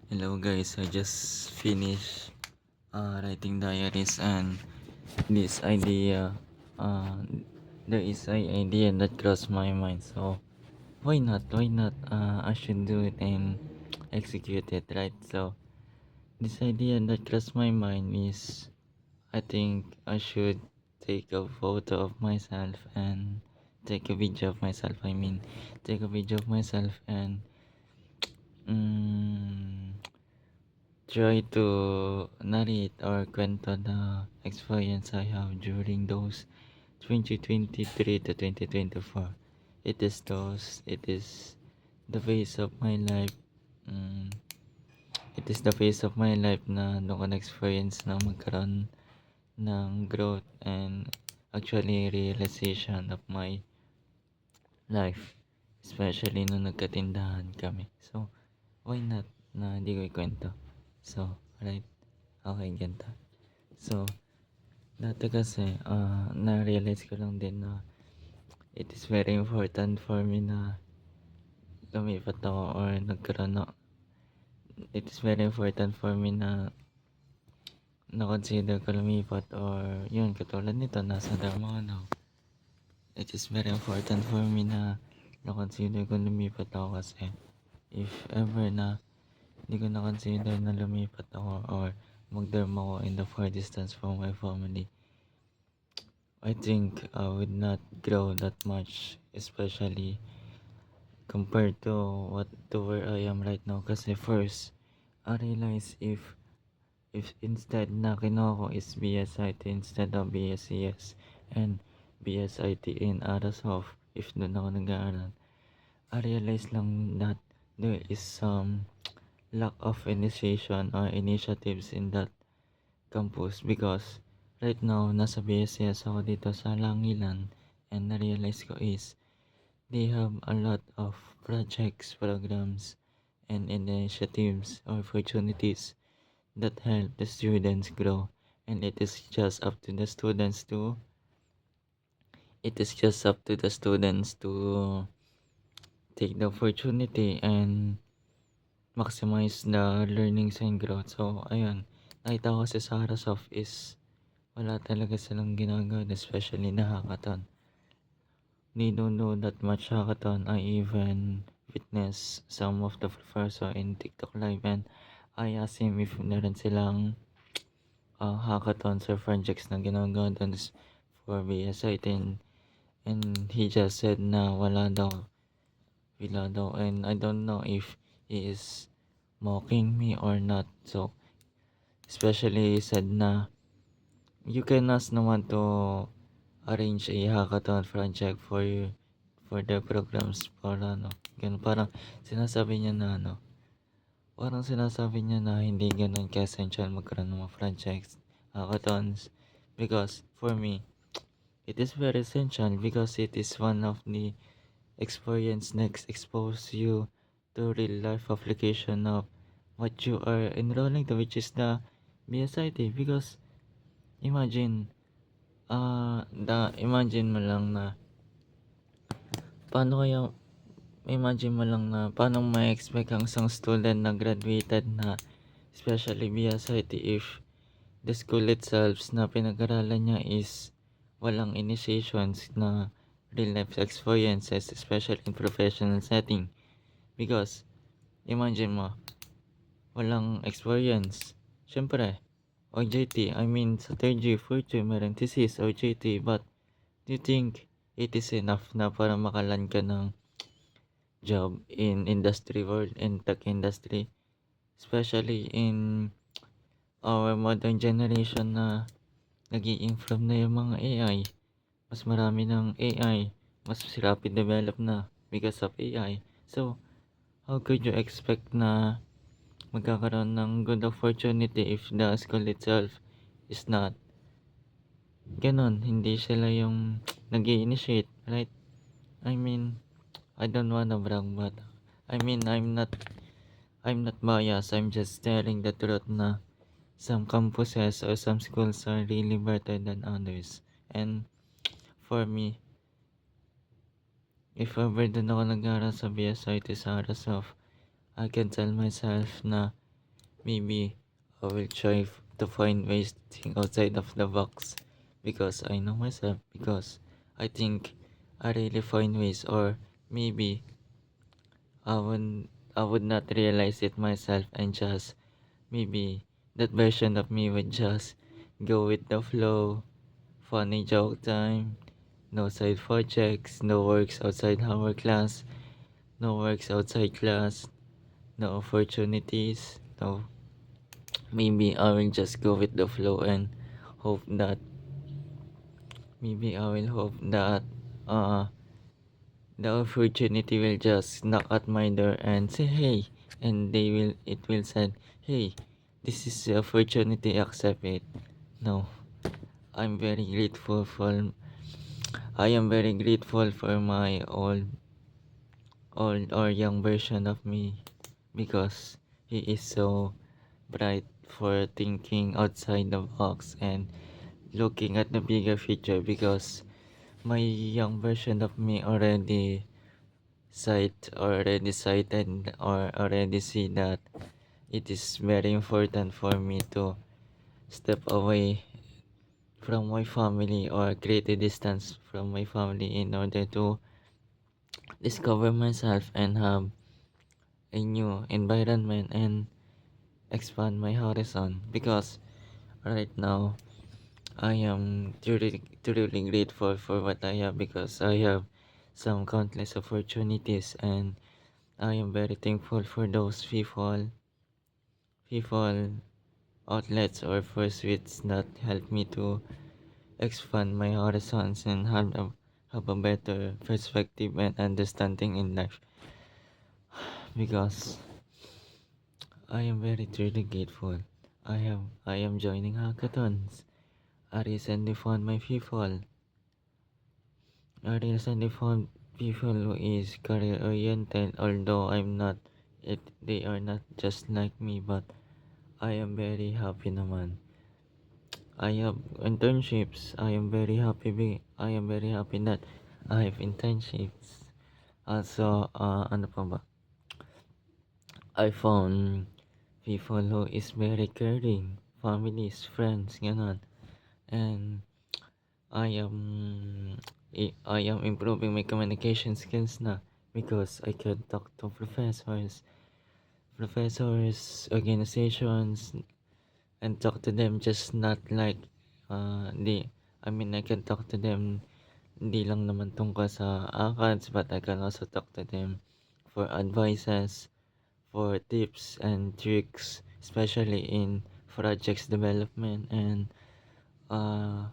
Hello guys, I just finished writing diaries and this idea, uh, there is an idea that crossed my mind. So why not? Why not? I should do it and execute it, right? So this idea that crossed my mind is, I think I should take a photo of myself and take a video of myself. Take a video of myself and mm, try to narrate or kwento the experience I have during those 2023 to 2024. It is the phase of my life. Mm, it is the phase of my life na doon ko na-experience na magkaroon ng growth and actually realization of my life. Especially nung nagkatindahan kami. So, why not na hindi ko ikwento? So, right? Okay, ganito. So, dati kasi, na-realize ko lang din na it is very important for me na lumipat ako or nagkaroon ako. It is very important for me na na-consider ko lumipat or yun, katulad nito, nasa Darmanaw. It is very important for me na na-consider ko lumipat ako kasi if ever na hindi ko na-consider na lumipat ako or mag-dorm ako in the far distance from my family, I think I would not grow that much, especially compared to where I am right now. Kasi first, I realize if instead na kinuha ko is BSIT instead of BSCS and BSIT in Arasof, if doon ako nag-aaral, I realize lang that there is some lack of initiation or initiatives in that campus because right now nasa BSCS ako dito sa Langilan and na-realize ko is they have a lot of projects, programs, and initiatives or opportunities that help the students grow. And it is just up to the students to take the opportunity and maximize the learnings and growth. So, ayun. Nakita ko kasi sa Harasoft is wala talaga silang ginagawa, especially na hackathon. They don't do that much hackathon. I even witnessed some of the professor in TikTok live and I asked him if meron silang hackathons or projects na ginagawa doon for BSI and he just said na wala daw and I don't know if he is mocking me or not. So especially he said na you can ask naman to arrange a hackathon project for the programs para ganun. Parang sinasabi niya na hindi ganun ka-essential magkaroon ng mga projects, hackathons because for me it is very essential because it is one of the experience next expose you to real life application of what you are enrolling to, which is the BSIT. Because imagine imagine mo lang na paano kaya imagine mo lang na paano ma-expect ang isang student na graduated na especially BSIT if the school itself na pinag-aralan niya is walang initiations na real life experiences, especially in professional setting. Because imagine mo walang experience, syempre OJT, I mean sa third year, fourth year meron thesis OJT, but do you think it is enough na para makalan ka ng job in industry world, in tech industry, especially in our modern generation na nag-i-improve na yung mga AI, mas marami ng AI, mas rapid develop na because of AI. So how could you expect na magkakaroon ng good opportunity if the school itself is not ganon, hindi sila yung nag-i-initiate, right? I mean, I don't wanna brag, but I mean, I'm not biased. I'm just telling the truth na some campuses or some schools are really better than others. And for me, if ever doon ako nag-aaral sa BSIT sa Arasof, I can tell myself na maybe I will try to find ways to think outside of the box because I know myself, because I think I really find ways, or maybe I would I would not realize it myself, and just maybe that version of me would just go with the flow, funny joke time, no side projects, no works outside our class, no works outside class, no opportunities, no. Maybe I will just go with the flow and hope that maybe I will hope that uh the opportunity will just knock at my door and say hey, and it will say, hey, this is the opportunity, accept it. No, I'm very grateful for I am very grateful for my old or young version of me, because he is so bright for thinking outside the box and looking at the bigger picture, because my young version of me already cited or already see that it is very important for me to step away from my family or create a distance from my family in order to discover myself and have a new environment and expand my horizon, because right now I am truly grateful for what I have, because I have some countless opportunities, and I am very thankful for those people outlets or pursuits that help me to expand my horizons and have a better perspective and understanding in life, because I am very truly grateful. I am joining hackathons. I recently found my people. I recently found people who is career oriented, although I'm not they are not just like me, but I am very happy naman. I have internships. I am very happy that I have internships. Also, ano pa ba? I found people who is very caring, families, friends, ganon. And I am I am improving my communication skills na, because I can talk to organizations, and talk to them just not like di I mean I can talk to them hindi lang naman tungkol sa ACADS, but I can also talk to them for advices, for tips and tricks, especially in projects development uh,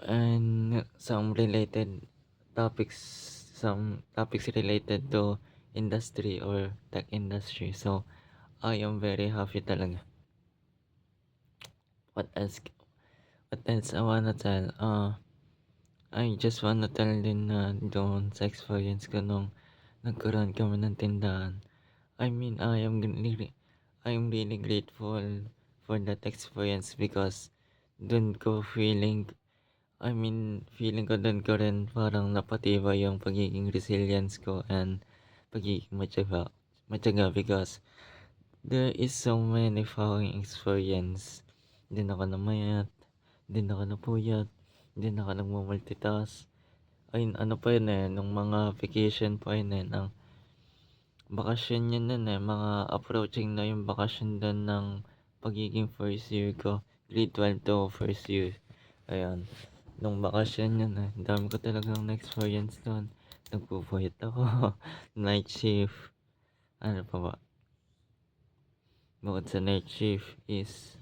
and topics, some topics related to industry or tech industry. So I am very happy talaga. What else? What else I wanna tell? I just wanna tell din na doon sa experience ko nung nagkaroon kami ng tindahan. I am really grateful for that experience, because dun ko feeling ko dun ko rin parang napatibay yung pagiging resilience ko and pagiging matyaga, because there is so many following experience. Din ako namayat, din ako napuyat, din ako nagmumultitask. Ayun, ano pa yun nung mga vacation pa yun ang bakasyon yun nun mga approaching na yung bakasyon dun ng pagiging first year ko, grade 12 to first year. Ayan, nung bakasyon yun ang dami ko talagang na-experience dun. Nagpupuyat ako, night shift, ano pa ba? Bukod sa night shift is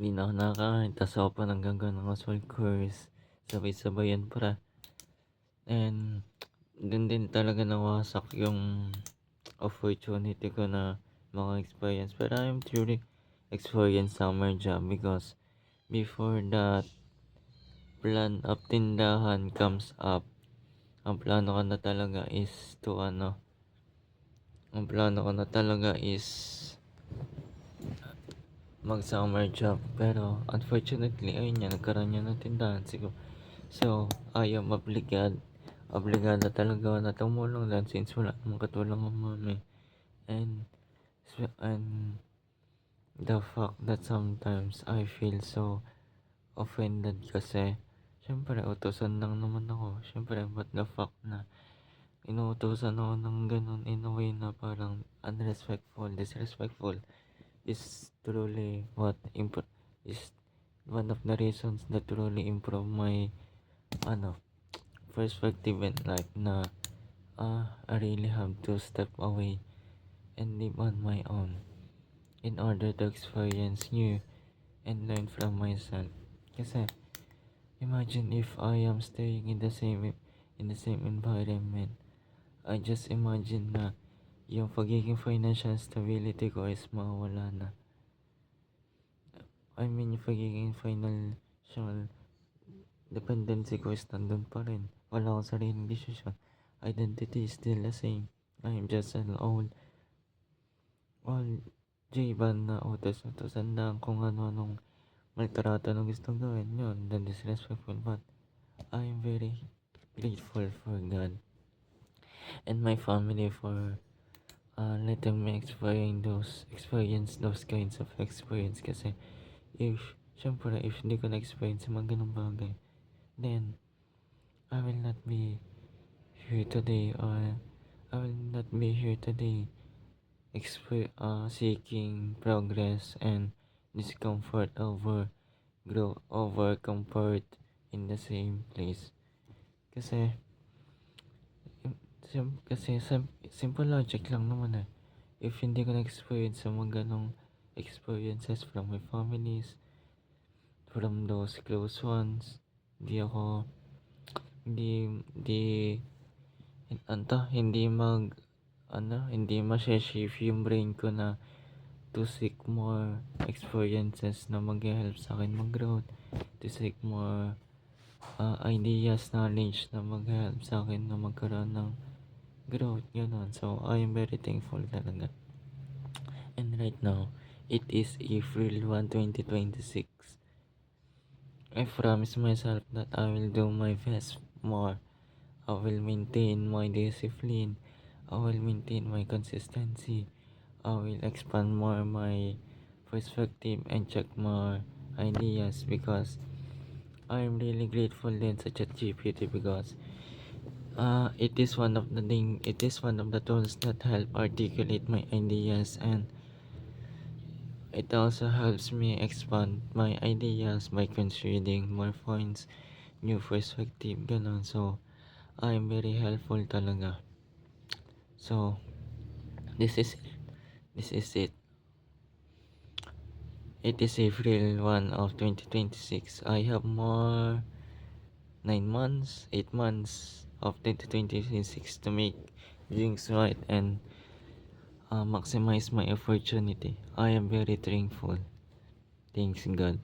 hindi na ako nakakain, tas ako pa nanggagawa ng aswal course, sabay-sabayan para. And dun din talaga nawasak yung opportunity ko na mga experience. But I am truly experienced summer job, because before that plan of tindahan comes up, ang plano ko na talaga is mag summer job. Pero unfortunately, ayun nga, nagkaroon yan ng tindahan siguro. So, I am obligado talaga na tumulong lang, since wala namang katulong ang mami. and and the fact that sometimes I feel so offended kasi siyempre utusan lang naman ako. Siyempre but the fact na inuutusan ako ng gano'n in a way na parang unrespectful, disrespectful is truly is one of the reasons that truly improve my ano perspective in life na I really have to step away and live on my own in order to experience new and learn from myself. Kasi imagine if I am staying in the same environment. I just imagine na yung pagiging financial stability ko is mawawala na. I mean, yung pagiging financial dependency ko is nandun pa rin. Wala akong sariling decision. Identity is still the same. I am just an old J-ban na utos-utosan lang kung ano-anong maltrato na gustong gawin. Yun, the disrespectful. But I am very grateful for God and my family for letting me experience those kinds of experience kasi syempre if hindi ko na-experience yung mga ganung bagay, then I will not be here today or I will not be here today seeking progress and discomfort over comfort in the same place. Kasi simple logic lang naman eh. If hindi ko na-experience sa mga ganong experiences from my families, from those close ones, hindi ako, hindi, hindi ma-shift yung brain ko na to seek more experiences na mag-help sa akin mag-growth, to seek more ideas, knowledge na mag-help sa akin na magkaroon ng growth, gano'n. So, I am very thankful talaga. And right now, it is April 1, 2026. I promise myself that I will do my best more. I will maintain my discipline. I will maintain my consistency. I will expand more my perspective and check more ideas because I am really grateful din sa ChatGPT because it is one of the tools that help articulate my ideas, and it also helps me expand my ideas by considering more points, new perspective, ganon. So I am very helpful talaga. So this is it. It is April 1 of 2026. I have more 8 months of 2026 to make things right and maximize my opportunity. I am very thankful. Thanks God.